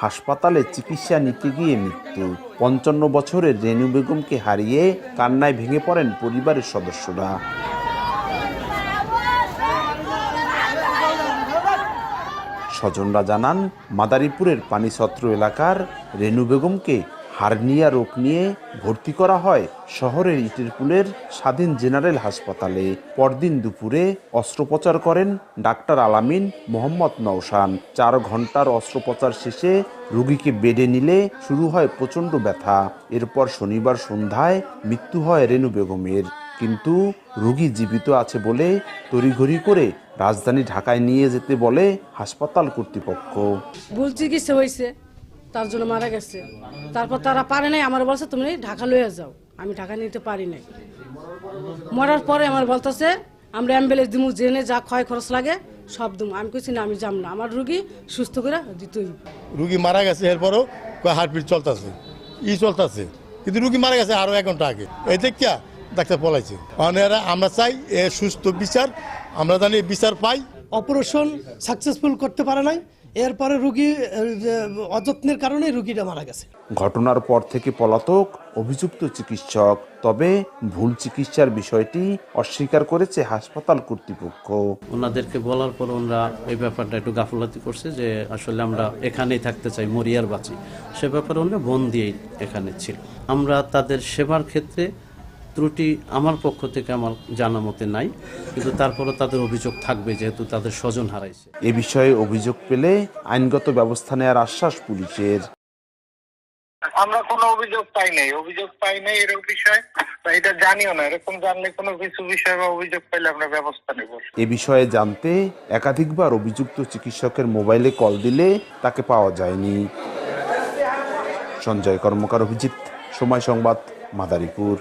হাসপাতালে চিকিৎসা নিতে গিয়ে মৃত্যু। ৫৫ বছরের রেনু বেগমকে হারিয়ে কান্নায় ভেঙে পড়েন পরিবারের সদস্যরা। স্বজনরা জানান, মাদারীপুরের পানিছত্র এলাকার রেনু বেগমকে হার্নিয়া রোগ নিয়ে ভর্তি করা হয় শহরের ইটেরপুলের স্বাধীন জেনারেল হাসপাতালে। পরদিন দুপুরে অস্ত্রোপচার করেন ডাক্তার আলামিন মোহাম্মদ নওশান। ৪ ঘন্টার অস্ত্রোপচার শেষে রোগীকে বেডে নিলে শুরু হয় প্রচণ্ড ব্যথা। এরপর শনিবার সন্ধ্যায় মৃত্যু হয় রেনু বেগমের। কিন্তু রোগী জীবিত আছে বলে তড়িঘড়ি করে রাজধানী ঢাকায় নিয়ে যেতে বলে হাসপাতাল কর্তৃপক্ষ। ভুল চিকিৎসা হয়েছে, তার জন্য মারা গেছে। তারপর তারা পারে নাই, আমার বলছে তুমি ঢাকা লইয়া যাও। আমি ঢাকা নিতে পারি নাই। মরার পরে আমার বলতেছে আমরা অ্যাম্বুলেন্স দিমু, জেনে যা ক্ষয় খরচ লাগে সব দিমু। আমি কইছি না, আমি যাব না, আমার রুগী সুস্থ করে দিতেই। রুগী মারা গেছে, এরপরও হার্টবিট চলতেছে, চলতেছে, কিন্তু রুগী মারা গেছে আরো 1 ঘন্টা আগে। এই দেখিয়া ডাক্তার পলাইছে। আমরা চাই সুস্থ বিচার, আমরা জানি বিচার পাই। অপারেশন সাকসেসফুল করতে পারে নাই, এরপরে রুগী অযত্নের কারণে রুগীটা মারা গেছে। ঘটনার পর থেকে পলাতক অভিযুক্ত চিকিৎসক। তবে ভুল চিকিৎসার বিষয়টি অস্বীকার করেছে হাসপাতাল কর্তৃপক্ষ। ওনাদেরকে বলার পর ওনারা এই ব্যাপারটা একটু গাফলতি করছে যে আসলে আমরা এখানেই থাকতে চাই, মরিয়ার বাঁচি, সে ব্যাপারে ওনারা মন দিয়েই এখানে ছিল। আমরা তাদের সেবার ক্ষেত্রে ত্রুটি আমার পক্ষ থেকে আমার জানা মতে নাই, কিন্তু তারপরও তাদের অভিযোগ থাকবে যেহেতু তাদের স্বজন হারাইছে। এ বিষয়ে অভিযোগ পেলে আইনগত ব্যবস্থা নেওয়ার আশ্বাস পুলিশের। আমরা কোনো অভিযোগ পাই নাই এর বিষয়ে, এটা জানিও না। এরকম জানলে কোনো কিছু বিষয় বা অভিযোগ পাইলে আমরা ব্যবস্থা নেব। এ বিষয়ে জানতে একাধিকবার অভিযুক্ত চিকিৎসকের মোবাইলে কল দিলে তাকে পাওয়া যায়নি। সঞ্জয় কর্মকার, অভিজিৎ, সময় সংবাদ, মাদারীপুর।